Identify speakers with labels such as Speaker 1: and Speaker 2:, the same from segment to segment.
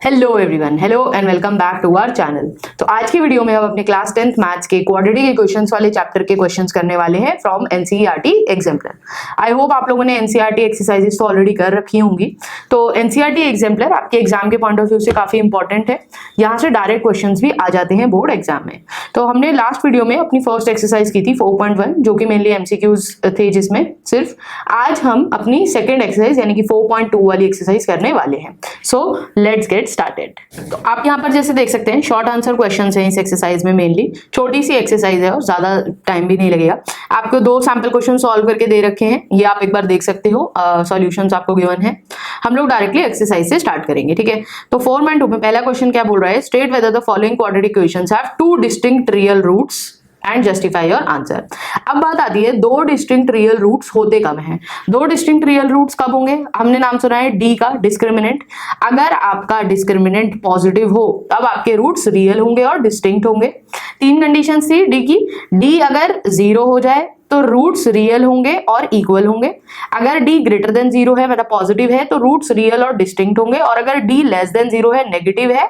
Speaker 1: Hello everyone, hello and welcome back to our channel. तो आज की वीडियो में हम अपने क्लास 10th मैथ्स के क्वाड्रेटिक इक्वेशंस वाले चैप्टर के क्वेश्चंस करने वाले हैं from NCERT exemplar. I hope आप लोगों ने एनसीईआरटी एक्सरसाइजेस तो ऑलरेडी कर रखी होंगी। तो एनसीईआरटी एग्जाम्पलर आपके एग्जाम के पॉइंट ऑफ व्यू से काफी इंपॉर्टेंट है। यहाँ से डायरेक्ट क्वेश्चन भी आ जाते हैं बोर्ड एग्जाम में। तो हमने लास्ट वीडियो में अपनी फर्स्ट एक्सरसाइज की थी 4.1, जो कि मेनली एमसीक्यूज थे जिसमें सिर्फ। आज हम अपनी सेकेंड एक्सरसाइज यानी कि 4.2 वाली एक्सरसाइज करने वाले हैं। So let's get started. तो आप यहाँ पर जैसे देख सकते हैं शॉर्ट आंसर क्वेश्चंस हैं इस एक्सरसाइज में। मेनली छोटी सी एक्सरसाइज है और ज्यादा टाइम भी नहीं लगेगा। आपको 2 सैंपल क्वेश्चन सॉल्व करके दे रखे हैं, ये आप एक बार देख सकते हो। सॉल्यूशंस आपको गिवन है। हम लोग डायरेक्टली एक्सरसाइज से स्टार्ट करेंगे, ठीक है। तो 4.2 में पहला क्वेश्चन क्या बोल रहा है, state whether the following quadratic equations have 2 distinct real roots and justify your answer. अब बात आती है 2 डिस्टिंक्ट रियल रूट्स होते कब हैं। 2 डिस्टिंक्ट रियल रूट्स कब होंगे, हमने नाम सुना है डी का, डिस्क्रिमिनेंट। अगर आपका डिस्क्रिमिनेंट पॉजिटिव हो तब आपके रूट्स रियल होंगे और डिस्टिंक्ट होंगे। 3 कंडीशन थी डी की। डी अगर 0 हो जाए तो रूट्स रियल होंगे और इक्वल होंगे। अगर डी ग्रेटर देन 0 है मतलब पॉजिटिव है तो रूट्स रियल और डिस्टिंक्ट होंगे। और अगर डी लेस देन 0 है, नेगेटिव है,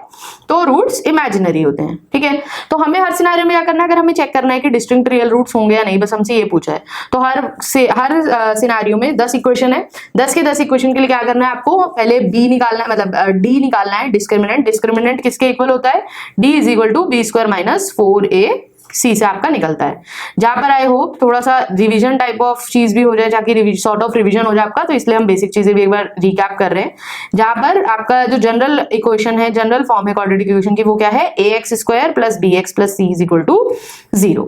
Speaker 1: तो रूट्स इमेजिनरी होते हैं, ठीक है। तो हमें हर सिनेरियो में क्या करना है, अगर हमें चेक करना है कि डिस्टिंक्ट रियल रूट्स होंगे या नहीं, बस हमसे ये पूछा है। तो हर सिनेरियो में 10 इक्वेशन है। 10 के 10 इक्वेशन के लिए क्या करना है, आपको पहले बी निकालना है, मतलब डी निकालना है, डिस्क्रिमिनेंट। डिस्क्रिमिनेंट किसके इक्वल होता है, D is equal to B square minus 4ac से आपका निकलता है। जहां पर आई होप थोड़ा सा रिवीजन टाइप ऑफ चीज भी हो जाए, ताकि सॉर्ट ऑफ रिवीजन हो जाए आपका, तो इसलिए हम बेसिक चीजें भी एक बार रिकैप कर रहे हैं। जहां पर आपका जो जनरल इक्वेशन है, जनरल फॉर्म है क्वाड्रेटिक इक्वेशन की, वो क्या है, ax square plus bx plus c is equal to 0,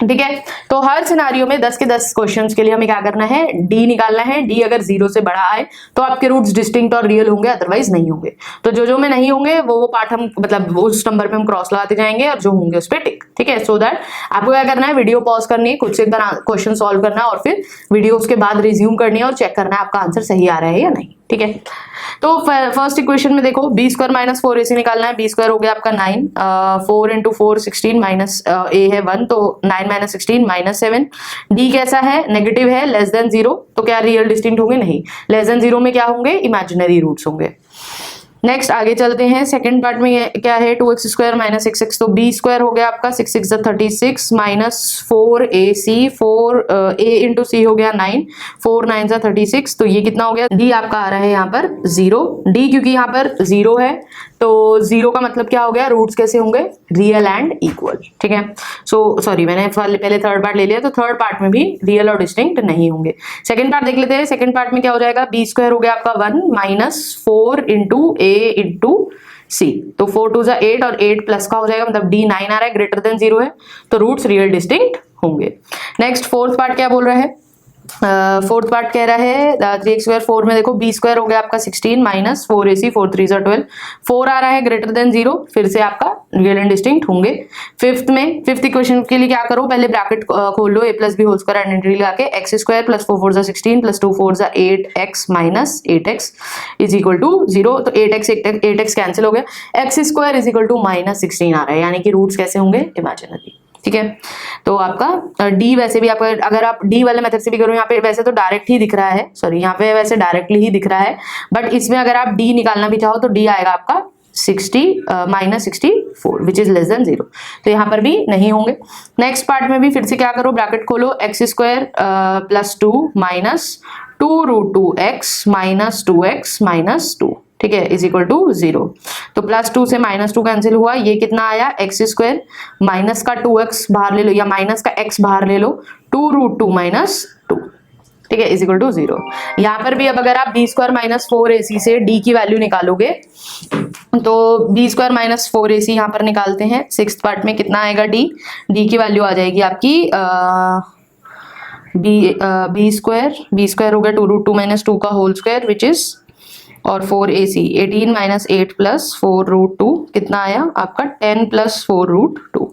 Speaker 1: ठीक है। तो हर सिनारियो में 10 के 10 क्वेश्चंस के लिए हमें क्या करना है, डी निकालना है। डी अगर 0 से बड़ा आए तो आपके रूट्स डिस्टिंक्ट और रियल होंगे, अदरवाइज नहीं होंगे। तो जो में नहीं होंगे वो पार्ट हम मतलब उस नंबर पे हम क्रॉस लगाते जाएंगे और जो होंगे उस पर टिक, ठीक है। सो दैट आपको क्या करना है, वीडियो पॉज करनी है, खुद से एक बार क्वेश्चन सॉल्व करना है और फिर वीडियो उसके बाद रिज्यूम करनी है और चेक करना है आपका आंसर सही आ रहा है या नहीं, ठीक है। तो फर्स्ट इक्वेशन में देखो बी स्क्वायर माइनस 4ac निकालना है। बी स्क्वायर हो गया आपका 9, 4 इंटू 4 16 माइनस ए है 1, तो 9 माइनस 16 माइनस 7। डी कैसा है, नेगेटिव है, लेस देन 0, तो क्या रियल डिस्टिंक्ट होंगे, नहीं। लेस देन 0 में क्या होंगे, इमेजिनरी रूट्स होंगे। नेक्स्ट आगे चलते हैं। सेकंड पार्ट में क्या है, 2x स्क्वायर माइनस 6x, तो बी स्क्वायर हो गया आपका 6 6 36 माइनस 4ac, 4a इंटू सी हो गया 9, 4 9 36, तो ये कितना हो गया, डी आपका आ रहा है यहाँ पर 0। डी क्योंकि यहाँ पर 0 है तो 0 का मतलब क्या हो गया, रूट्स कैसे होंगे, रियल एंड इक्वल, ठीक है। सो सॉरी मैंने पहले थर्ड पार्ट ले लिया, तो थर्ड पार्ट में भी रियल और डिस्टिंक्ट नहीं होंगे। सेकंड पार्ट देख लेते हैं। सेकंड पार्ट में क्या हो जाएगा, बी स्क्वायर हो गया आपका 1 माइनस 4 इंटू ए इंटू सी, तो 4 2 जा 8 और 8 प्लस का हो जाएगा, मतलब डी 9 आ रहा है, ग्रेटर देन 0 है, तो रूट्स रियल डिस्टिंक्ट होंगे। नेक्स्ट फोर्थ पार्ट क्या बोल रहा है, फोर्थ पार्ट कह रहा है 3x स्क्वायर 4 में देखो बी स्क्वायर हो गया आपका 16 माइनस 4ac, 4 3 12, 4 आ रहा है ग्रेटर देन 0, फिर से आपका रियल एंड डिस्टिंक्ट होंगे। फिफ्थ इक्वेशन के लिए क्या करो, पहले ब्रैकेट खोल लो, a plus B whole square identity लगा के, x square plus 4 4 16 plus 2 4 8x minus 8x is equal to 0, तो 8x कैंसिल हो गया, x square is equal to minus 16 आ रहा है, यानी कि रूट्स कैसे होंगे, इमेजिनरी, ठीक है। तो आपका डी वैसे भी आपका अगर आप डी वाले मेथड से भी करो, यहाँ पे वैसे तो डायरेक्ट ही दिख रहा है, सॉरी यहाँ पे वैसे डायरेक्टली ही दिख रहा है, बट इसमें अगर आप डी निकालना भी चाहो तो डी आएगा आपका 60 minus 64 which is less than 0, तो यहाँ पर भी नहीं होंगे। नेक्स्ट पार्ट में भी फिर से क्या करो, ब्रैकेट खोलो, X square plus 2 minus 2 root 2x minus 2x minus 2, ठीक है, इज इक्वल टू 0, तो प्लस 2 से माइनस 2 कैंसिल हुआ, ये कितना आया, एक्स स्क्वायर माइनस का 2x बाहर ले लो या माइनस का x बाहर ले लो, 2 रूट 2 माइनस 2, ठीक है, इज इक्वल टू 0। यहाँ पर भी अब अगर आप बी स्क्वायर माइनस 4ac से डी की वैल्यू निकालोगे तो बी स्क्वायर माइनस 4ac यहाँ पर निकालते हैं। सिक्स्थ पार्ट में कितना आएगा, डी की वैल्यू आ जाएगी आपकी बी स्क्वायर हो गया 2 रूट 2 माइनस 2 का होल स्क्वायर विच इज और 4ac 18 माइनस 8 प्लस 4 रूट 2 कितना आया आपका 10 + 4√2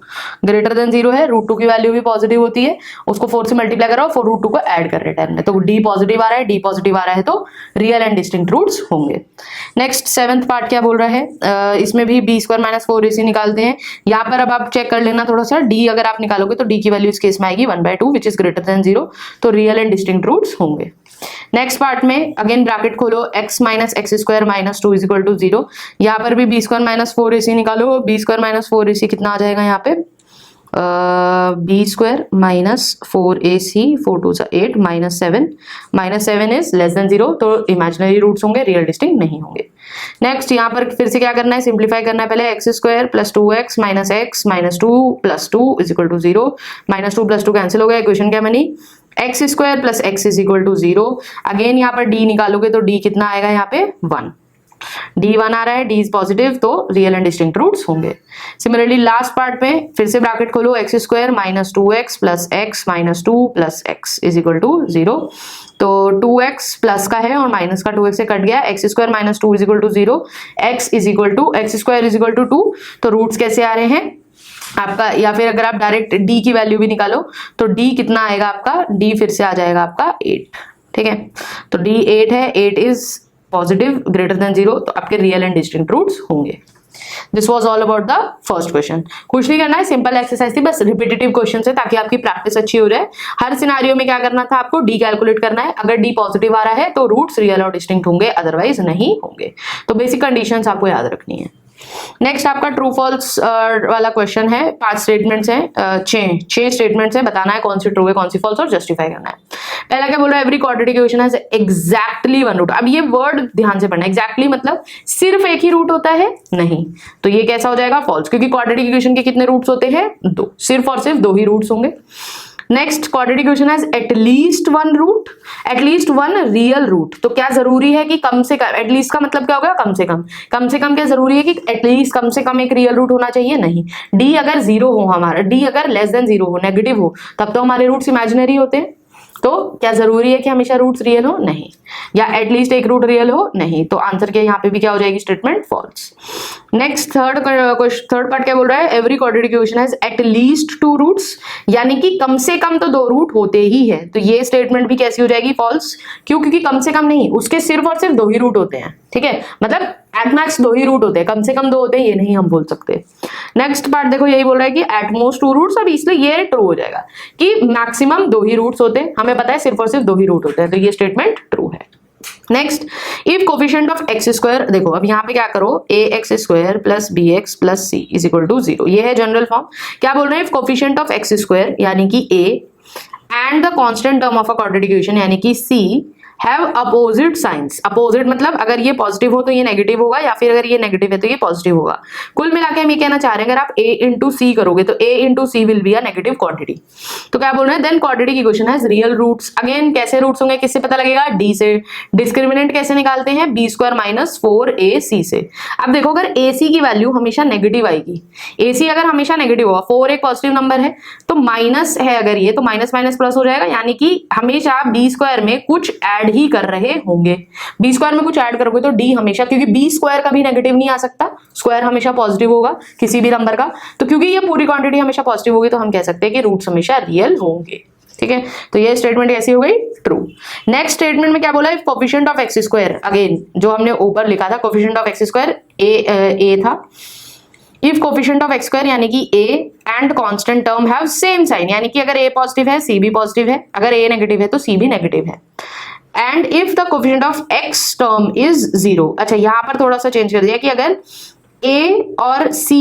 Speaker 1: ग्रेटर देन 0 है, √2 की वैल्यू भी पॉजिटिव होती है, उसको 4 से मल्टीप्लाई करो, 4√2 को ऐड कर रहे हैं 10 में, तो डी पॉजिटिव आ रहा है, डी पॉजिटिव आ रहा है तो रियल एंड डिस्टिंक्ट रूट्स होंगे। नेक्स्ट 7th पार्ट क्या बोल रहा है, इसमें भी b² - 4ac निकालते हैं। यहाँ पर अब आप चेक कर लेना थोड़ा सा, d अगर आप निकालोगे तो d की वैल्यू इस केस में आएगी 1/2 विच इज ग्रेटर देन 0, तो रियल एंड डिस्टिंक्ट रूट्स होंगे। नेक्स्ट पार्ट में अगेन ब्रैकेट खोलो, x - x² - 2 = 0। यहाँ पर भी b² - 4ac निकालो, b² - 4ac कितना आ जाएगा यहाँ पे, b² - 4ac 4 2 8 -7 is less than 0, तो इमेजिनरी रूट्स होंगे, रियल डिस्टिंक्ट नहीं होंगे। नेक्स्ट यहाँ पर फिर से क्या करना है, सिंप्लीफाई करना है पहले, x² + 2x - x - 2 + 2 = 0, -2 + 2 कैंसिल हो गया, इक्वेशन क्या बनी, x² + x = 0। अगेन यहाँ पर d निकालोगे तो d कितना आएगा यहाँ पे 1, d1 आ रहा है, d इज पॉजिटिव, तो रियल एंड डिस्टिंक्ट रूट्स होंगे। सिमिलरली लास्ट पार्ट में फिर से ब्रैकेट खोलो, x² - 2x + x - 2 + x = 0, तो 2x प्लस का है और माइनस का 2x से कट गया, x² - 2 = 0, x² = 2, तो रूट्स कैसे आ रहे हैं आपका, या फिर अगर आप डायरेक्ट d की वैल्यू भी निकालो तो d कितना आएगा आपका, d फिर से आ जाएगा आपका 8, ठीक है, तो d 8 है, 8 इज पॉजिटिव ग्रेटर देन 0, तो आपके रियल एंड डिस्टिंक्ट रूट्स होंगे। This was all about the first question. कुछ नहीं करना है, सिंपल एक्सरसाइज थी, बस रिपीटेटिव क्वेश्चन है ताकि आपकी प्रैक्टिस अच्छी हो जाए। हर सिनारियो में क्या करना था आपको, डी कैलकुलेट करना है, अगर डी पॉजिटिव आ रहा है तो रूट्स रियल और डिस्टिंक्ट होंगे, अदरवाइज नहीं होंगे। तो बेसिक कंडीशंस आपको याद रखनी है। नेक्स्ट आपका ट्रू फॉल्स वाला क्वेश्चन है, 5 स्टेटमेंट्स हैं, 6 स्टेटमेंट्स हैं, बताना है कौन सी ट्रू है कौन सी फॉल्स और जस्टिफाई करना है। पहला क्या बोल रहा है, every quadratic equation has exactly 1 root. अब ये वर्ड ध्यान से पढ़ना, एग्जैक्टली मतलब सिर्फ एक ही रूट होता है, नहीं, तो ये कैसा हो जाएगा फॉल्स, क्योंकि क्वाड्रेटिक इक्वेशन के कितने रूट्स होते हैं, 2, सिर्फ और सिर्फ 2 ही रूट्स होंगे। Next quadratic equation has at least 1 root, at least 1 real root, तो क्या जरूरी है कि कम से कम, एटलीस्ट का मतलब क्या होगा, कम से कम क्या जरूरी है कि एटलीस्ट कम से कम एक रियल रूट होना चाहिए, नहीं। डी अगर 0 हो, हमारा डी अगर लेस देन 0 हो, नेगेटिव हो, तब तो हमारे रूट्स इमेजिनरी होते हैं, तो क्या जरूरी है कि हमेशा रूट्स रियल हो, नहीं, या एटलीस्ट एक रूट रियल हो, नहीं, तो आंसर के यहाँ पे भी क्या हो जाएगी statement false. Next third part क्या बोल रहा है, every quadratic equation has at least 2 roots, यानी कि कम से कम तो 2 रूट होते ही है, तो ये स्टेटमेंट भी कैसी हो जाएगी फॉल्स, क्यों, क्योंकि कम से कम नहीं, उसके सिर्फ और सिर्फ 2 ही रूट होते हैं, ठीक है, मतलब एट मैक्स 2 ही रूट होते हैं, कम से कम 2 होते हैं ये नहीं हम बोल सकते। नेक्स्ट पार्ट देखो, यही बोल रहा है कि एट मोस्ट 2 रूट्स, अब इसलिए ये ट्रू हो जाएगा कि मैक्सिमम 2 ही रूट्स होते हैं, हमें पता है सिर्फ और सिर्फ 2 ही रूट होते हैं, तो ये स्टेटमेंट ट्रू है। Next, if coefficient of x², देखो अब यहाँ पे क्या करो, ax² + bx + c = 0, ये है जनरल फॉर्म। क्या बोल रहे हैं, इफ कोफिशिएंट ऑफ x² यानी कि a and the constant term of a quadratic equation यानी कि c have opposite signs, opposite मतलब अगर ये पॉजिटिव हो तो ये नेगेटिव होगा, या फिर अगर ये नेगेटिव है तो ये पॉजिटिव होगा। कुल मिला के हम ये कहना चाह रहे हैं, अगर आप a × c करोगे तो a × c will be a negative quantity. तो क्या बोल रहे हैं, then quadratic equation has real roots. Again कैसे रूट्स होंगे, किससे पता लगेगा, d से। डिस्क्रिमिनेंट कैसे निकालते हैं, b² - 4ac से। अब देखो अगर ac की वैल्यू हमेशा नेगेटिव आएगी, ac अगर हमेशा नेगेटिव होगा, 4 एक पॉजिटिव नंबर है, तो माइनस है अगर ये, तो माइनस माइनस प्लस हो जाएगा, यानी कि हमेशा b² में कुछ ऐड ही कर रहे होंगे। b² में कुछ ऐड करोगे तो d हमेशा, क्योंकि b² कभी नेगेटिव नहीं आ सकता, स्क्वायर हमेशा पॉजिटिव होगा किसी भी नंबर का, तो क्योंकि ये पूरी क्वांटिटी हमेशा पॉजिटिव होगी तो हम कह सकते हैं कि रूट्स हमेशा रियल होंगे, ठीक है, तो ये स्टेटमेंट कैसी हो गई, ट्रू। नेक्स्ट स्टेटमेंट में क्या बोला, if coefficient of x², again जो हमने ऊपर लिखा था कोफिशिएंट ऑफ x² a था, इफ कोफिशिएंट ऑफ x² यानी कि a and constant term have same sign, यानी कि अगर a पॉजिटिव है c भी पॉजिटिव है, अगर a नेगेटिव है तो c भी नेगेटिव है, and if the coefficient of x term is 0। अच्छा यहाँ पर थोड़ा सा चेंज कर दिया कि अगर a और c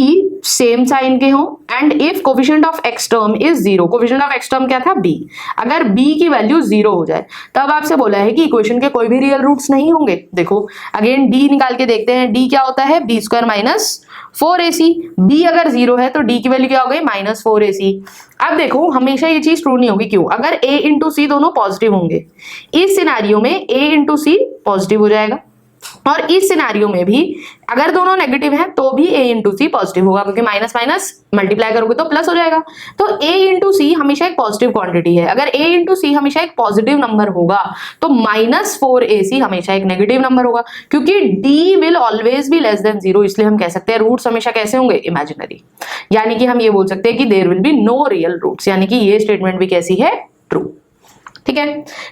Speaker 1: सेम साइन के हों, and if coefficient of x term is 0, coefficient of x term क्या था b, अगर b की वैल्यू 0 हो जाए तब आपसे बोला है कि इक्वेशन के कोई भी रियल रूट्स नहीं होंगे। देखो अगेन d निकाल के देखते हैं, d क्या होता है, b² - 4ac, b अगर 0 है तो d की वैल्यू क्या हो गई, -4ac। अब देखो हमेशा ये चीज ट्रू नहीं होगी, क्यों, अगर a × c दोनों पॉजिटिव होंगे, इस सिनेरियो में a × c पॉजिटिव हो जाएगा, और इस सिनेरियो में भी अगर दोनों नेगेटिव हैं तो भी a इंटू सी पॉजिटिव होगा, क्योंकि माइनस माइनस मल्टीप्लाई करोगे तो प्लस हो जाएगा। तो a इंटू सी हमेशा एक पॉजिटिव क्वांटिटी है। अगर a इंटू सी हमेशा एक पॉजिटिव नंबर होगा तो -4ac हमेशा एक नेगेटिव नंबर होगा, क्योंकि d will always be less than 0। इसलिए हम कह सकते हैं रूट्स हमेशा कैसे होंगे, इमेजिनरी। यानी कि हम ये बोल सकते हैं कि there will be no real roots, यानी कि ये स्टेटमेंट भी कैसी है, ट्रू। ठीक है।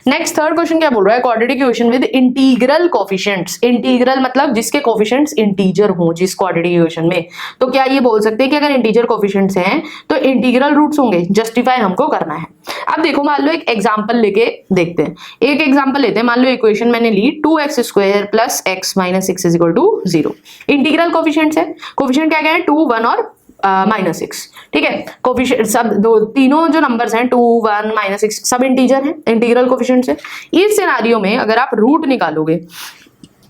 Speaker 1: नेक्स्ट थर्ड क्वेश्चन क्या बोल रहा है, quadratic equation with integral coefficients. Integral मतलब जिसके कोफिशिएंट्स इंटीजर हो जिस क्वाड्रेटिक इक्वेशन में। तो क्या ये बोल सकते हैं कि अगर इंटीजर कोफिशिएंट्स हैं तो इंटीग्रल रूट्स होंगे, जस्टिफाई हमको करना है। अब देखो, मान लो एक एग्जांपल लेके देखते हैं। एक एग्जांपल लेते हैं, मान लो इक्वेशन मैंने ली 2x² + x - 6 = 0। इंटीग्रल कोफिशिएंट्स है, कोफिशिएंट क्या क्या है, 2, 1 और -6। ठीक है। कोफिशिएंट सब तीनों जो नंबर्स हैं 2, 1, -6 सब इंटीजर हैं, इंटीग्रल कोफिशिएंट्स है। इस सिनेरियो में अगर आप रूट निकालोगे,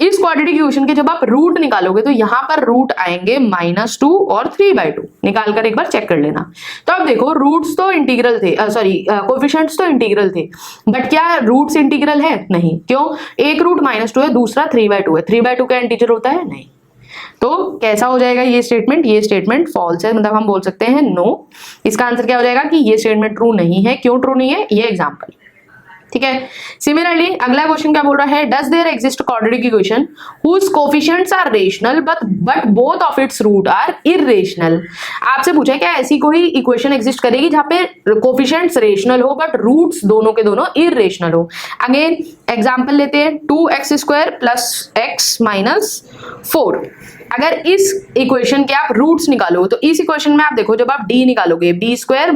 Speaker 1: इस क्वाड्रेटिक इक्वेशन के जब आप रूट निकालोगे तो यहां पर रूट आएंगे -2 और 3/2। निकाल कर एक बार चेक कर लेना। तो अब देखो, रूट्स तो इंटीग्रल थे, कोफिशिएंट्स तो इंटीग्रल थे, बट क्या रूट्स इंटीग्रल है? नहीं। क्यों? एक रूट -2 है, दूसरा 3/2 है। 3/2 का इंटीजर होता है? नहीं। तो कैसा हो जाएगा ये स्टेटमेंट? ये स्टेटमेंट फॉल्स है, मतलब हम बोल सकते हैं नो। इसका आंसर क्या हो जाएगा कि ये स्टेटमेंट ट्रू नहीं है। क्यों ट्रू नहीं है? ये एग्जांपल। ठीक है। सिमिलरली अगला क्वेश्चन क्या बोल रहा है, does there exist quadratic equation whose coefficients are rational but both of its root are irrational. आपसे पूछा है क्या ऐसी कोई इक्वेशन एग्जिस्ट करेगी जहां पे कोफिशिएंट्स रेशनल हो बट रूट्स दोनों के दोनों इररेशनल हो। अगेन एग्जांपल लेते हैं, 2x² + x - 4। अगर इस इक्वेशन के आप रूट्स निकालो तो इस इक्वेशन में आप देखो, जब आप d निकालोगे, b² - 4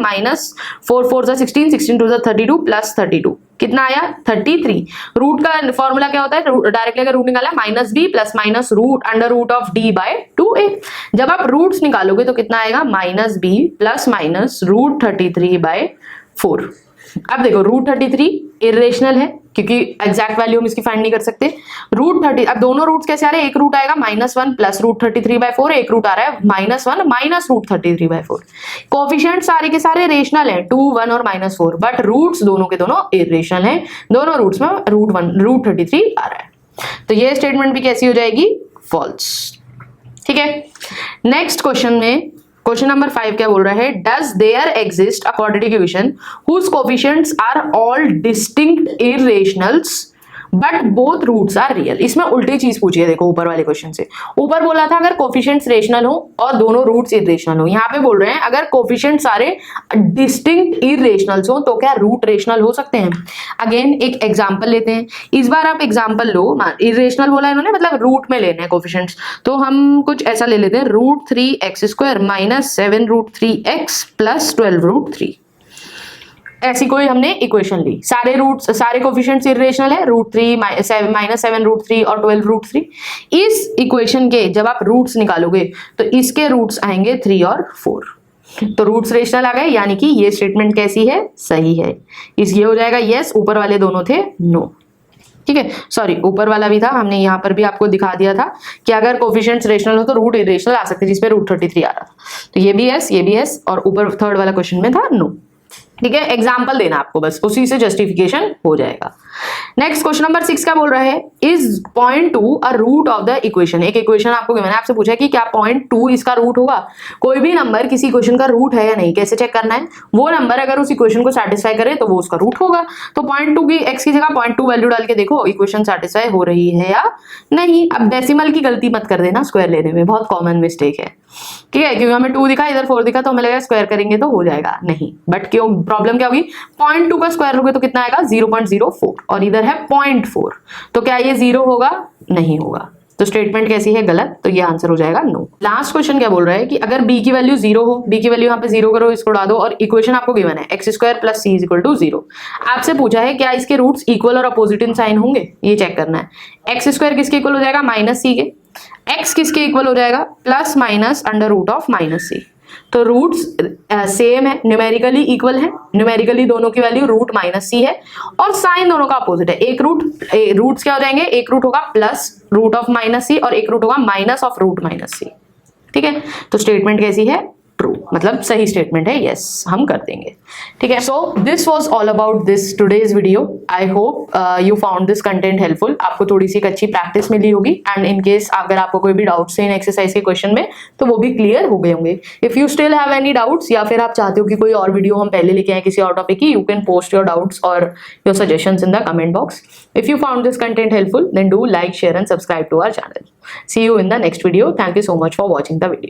Speaker 1: 4 16 16 2 32 + 32 कितना आया, 33। रूट का फॉर्मूला क्या होता है, डायरेक्टली अगर रूट निकाला -b + रूट √2a। जब आप रूट्स निकालोगे तो कितना आएगा, -b + √33/4। अब देखो, √33 इररेशनल है क्योंकि एग्जैक्ट वैल्यू हम इसकी फाइंड नहीं कर सकते। √30, अब दोनों रूट्स कैसे आ रहे हैं, एक रूट आएगा -1 + √33/4, एक रूट आ रहा है -1 - √33/4। कोफिशिएंट सारे के सारे रेशनल हैं, 2, 1 और -4, बट रूट्स दोनों के दोनों इररेशनल हैं। दोनों रूट्स में √33 आ रहा है। तो ये स्टेटमेंट भी कैसी हो जाएगी, फॉल्स। ठीक है। नेक्स्ट क्वेश्चन में क्वेश्चन नंबर 5 क्या बोल रहा है, does there exist a quadratic equation whose coefficients are all distinct irrationals but both roots are real. इसमें उल्टी चीज पूछी है, देखो ऊपर वाले क्वेश्चन से। ऊपर बोला था अगर कोफिशिएंट्स रेशनल हो और दोनों रूट्स इररेशनल हो, यहाँ पे बोल रहे हैं अगर कोफिशिएंट्स सारे डिस्टिंक्ट इररेशनल्स हो तो क्या रूट रेशनल हो सकते हैं। अगेन एक एग्जांपल लेते हैं। इस बार आप एग्जांपल लो, इररेशनल बोला इन्होंने, मतलब रूट में लेने हैं कोफिशिएंट्स, तो हम कुछ ऐसा ले लेते हैं, √3x² - 7√3x + 12√3। ऐसी कोई हमने इक्वेशन ली, सारे रूट्स सारे कोफिशिएंट्स इररेशनल है, √3 -7√3 और 12√3। इस इक्वेशन के जब आप रूट्स निकालोगे तो इसके रूट्स आएंगे 3 और 4। तो रूट्स रेशनल आ गए, यानी कि ये स्टेटमेंट कैसी है, सही है। इस ये हो जाएगा यस, ऊपर वाले दोनों थे नो। ठीक है, सॉरी ऊपर वाला भी था, हमने यहाँ पर भी आपको दिखा दिया था कि अगर कोफिशिएंट्स रेशनल हो तो रूट इररेशनल आ सकते हैं, जिसपे √33 आ रहा था। तो ये भी यस, ये भी यस, और ऊपर थर्ड वाला क्वेश्चन में था नो। ठीक है, एग्जाम्पल देना आपको, बस उसी से जस्टिफिकेशन हो जाएगा। नेक्स्ट क्वेश्चन नंबर 6 क्या बोल रहा है, is 0.2 a root of the equation. एक इक्वेशन आपको मैंने आपसे पूछा है कि क्या 0.2 इसका रूट होगा। कोई भी नंबर किसी इक्वेशन का रूट है या नहीं, कैसे चेक करना है, वो नंबर अगर उस इक्वेशन को सेटिस्फाई करे तो वो उसका रूट होगा। तो 0.2 की x की जगह 0.2 वैल्यू डाल के देखो इक्वेशन सेटिस्फाई हो रही है या नहीं। अब डेसिमल की गलती मत कर देना स्क्वायर लेने में, बहुत कॉमन मिस्टेक है। ठीक है, क्योंकि हमें 2 दिखा, इधर 4 दिखा, तो हमें लगा स्क्वायर करेंगे तो हो जाएगा, नहीं। बट क्यों, प्रॉब्लम क्या होगी, 0.2 का स्क्वायर लोगे तो कितना आएगा, 0.04, और इधर है 0.4, तो क्या ये 0 होगा, नहीं होगा। तो स्टेटमेंट कैसी है, गलत। तो ये आंसर हो जाएगा नो। लास्ट क्वेश्चन क्या बोल रहा है कि अगर b की वैल्यू 0 हो, b की वैल्यू यहाँ पे 0 करो, इसको उड़ा दो, और इक्वेशन आपको गिवन है x² + c = 0। आपसे पूछा है क्या इसके रूट्स इक्वल और अपोजिट इन साइन होंगे, ये चेक करना है। x² किसके इक्वल हो जाएगा, -c के। x किसके इक्वल हो जाएगा, ±√−c। तो रूट्स सेम है, न्यूमेरिकली इक्वल है, न्यूमेरिकली दोनों की वैल्यू √-c है, और साइन दोनों का अपोजिट है। एक रूट्स क्या हो जाएंगे, एक रूट होगा +√−c और एक रूट होगा -√-c। ठीक है, तो स्टेटमेंट कैसी है, ट्रू, मतलब सही स्टेटमेंट है, यस हम कर देंगे, ठीक है। So this was all about this today's video. I hope you found this content helpful, आपको थोड़ी सी एक अच्छी प्रैक्टिस मिली होगी, एंड इन केस अगर आपको कोई भी डाउट्स है इन एक्सरसाइज के क्वेश्चन में तो वो भी क्लियर हो गए होंगे। If you still have any doubts, या फिर आप चाहते हो कि कोई और वीडियो हम पहले लेके आए किसी और टॉपिक की, you can post your doubts और your suggestions in the comment box. If you found this content helpful, then do like, share and subscribe to our channel. See you in the next video. Thank you so much for watching the video.